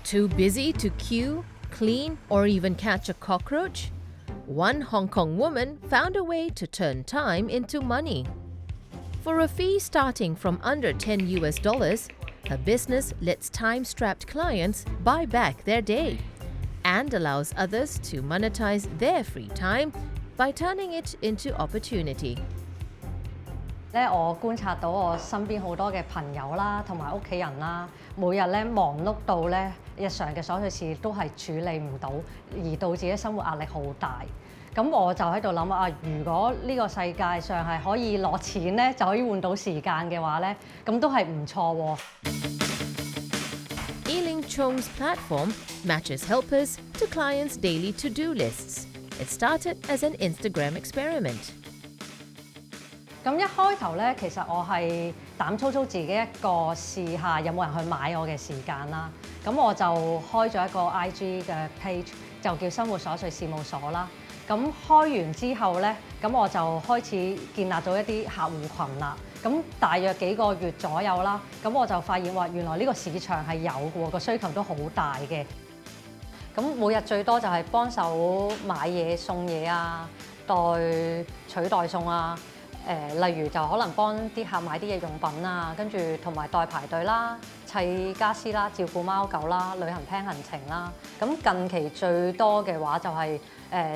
Too busy to queue, clean, or even catch a cockroach? One Hong Kong woman found a way to turn time into money. For a fee starting from under $10, her business lets time-strapped clients buy back their day and allows others to monetize their free time by turning it into opportunity. 我觀察到我身邊好多嘅朋友啦，同埋屋企人啦，每日咧忙碌到咧日常嘅瑣碎事都係處理唔到，而導致咧生活壓力好大。咁我就喺度諗啊，如果呢個世界上係可以攞錢咧就可以換到時間嘅話咧，咁都係唔錯喎。Yiling Chong's platform matches helpers to clients' daily to-do lists. It started as an Instagram experiment. 咁一開頭咧，其實我係膽粗粗自己一個試下有冇人去買我嘅時間啦。咁我就開咗一個 IG 嘅 page，就叫生活瑣碎事務所啦。咁開完之後咧，咁我就開始建立咗一啲客戶群啦。咁大約幾個月左右啦，咁我就發現話原來呢個市場係有嘅喎，個需求都好大嘅。咁每日最多就係幫手買嘢送嘢啊，取代送啊。例如就可能幫啲客買啲嘢用品啊，跟住同埋代排隊啦、砌家私啦、照顧貓狗啦、旅行 plan 行程啦。咁近期最多嘅話就係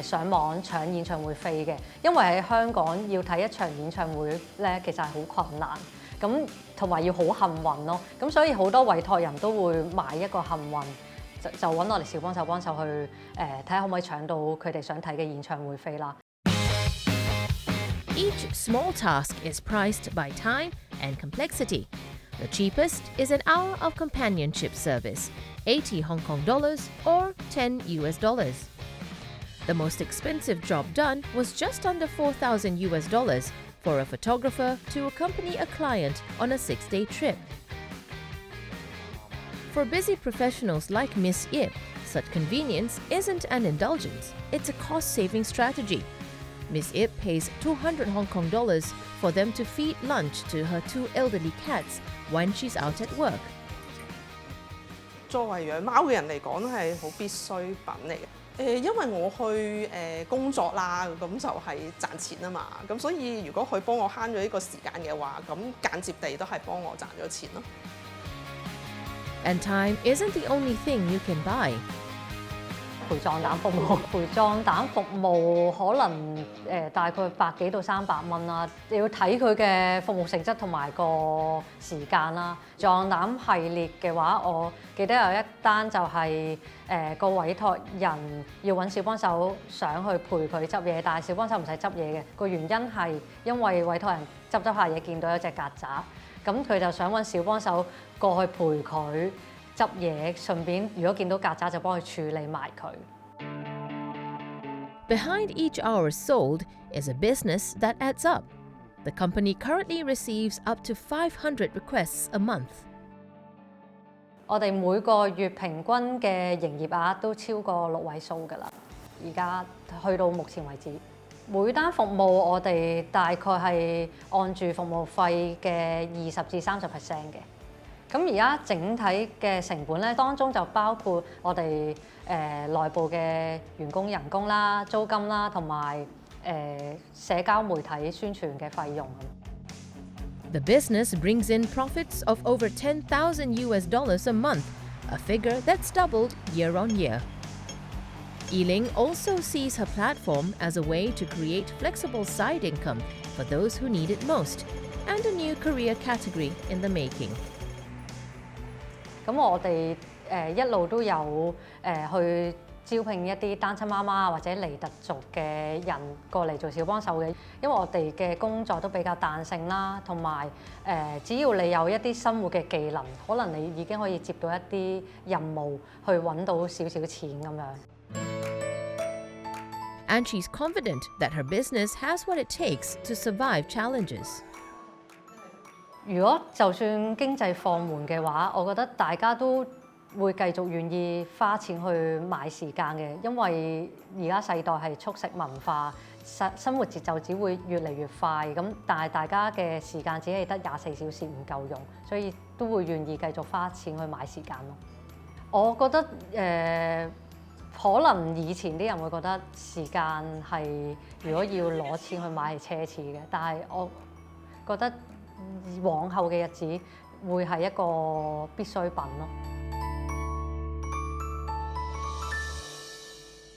上網搶演唱會飛嘅，因為喺香港要睇一場演唱會咧，其實係好困難。咁同埋要好幸運咯，咁所以好多委託人都會買一個幸運，就揾我哋小幫手去睇下可唔可以搶到佢哋想睇嘅演唱會飛啦。Each small task is priced by time and complexity. The cheapest is an hour of companionship service, 80 Hong Kong dollars or $10 US. The most expensive job done was just under $4,000 US for a photographer to accompany a client on a 6-day trip. For busy professionals like Miss Yip, such convenience isn't an indulgence, it's a cost-saving strategy. Miss Ip pays 200 Hong Kong dollars for them to feed lunch to her 2 elderly cats when she's out at work. 作為養貓嘅人嚟講，都係好必需品嚟嘅。因為我去工作啦，咁就係賺錢啊嘛。咁所以如果佢幫我慳咗呢個時間嘅話，咁間接地都係幫我賺咗錢咯。And time isn't the only thing you can buy. 陪葬蛋服務，陪葬蛋服務可能大概100幾到300蚊啦，你要睇佢嘅服務性質同埋個時間啦。葬蛋系列嘅話，我記得有一單就係個委託人要揾小幫手想去陪佢執嘢，但係小幫手唔使執嘢嘅，個原因係因為委託人執下嘢見到有隻曱甴，咁佢就想揾小幫手過去陪佢執嘢，順便如果見到曱甴就幫佢處理埋佢。Behind each hour sold is a business that adds up. The company currently receives up to 500 requests a month. 我哋每個月平均嘅營業額都超過6位數㗎啦，而家去到目前為止。每單服務我哋大概係按住服務費嘅20至30% 嘅。咁而家整體嘅成本咧，當中就包括我哋內部嘅員工人工啦、租金啦，同埋社交媒體宣傳嘅費用。The business brings in profits of over $10,000 US a month, a figure that's doubled year on year. Yiling also sees her platform as a way to create flexible side income for those who need it most, and a new career category in the making. 咁我哋一路都有去招聘一啲單親媽媽或者尼特族嘅人過嚟做小幫手嘅，因為我哋嘅工作都比較彈性啦，同埋只要你有一啲生活嘅技能，可能你已經可以接到一啲任務去揾到少少錢咁樣。And she's confident that her business has what it takes to survive challenges. 如果就算經濟放緩嘅話，我覺得大家都會繼續願意花錢去買時間嘅，因為而家世代係速食文化，生活節奏只會越嚟越快，咁但係大家嘅時間只係得24小時唔夠用，所以都會願意繼續花錢去買時間咯。我覺得可能以前啲人會覺得時間係如果要攞錢去買係奢侈嘅，但係我覺得往後嘅日子會係一個必需品咯。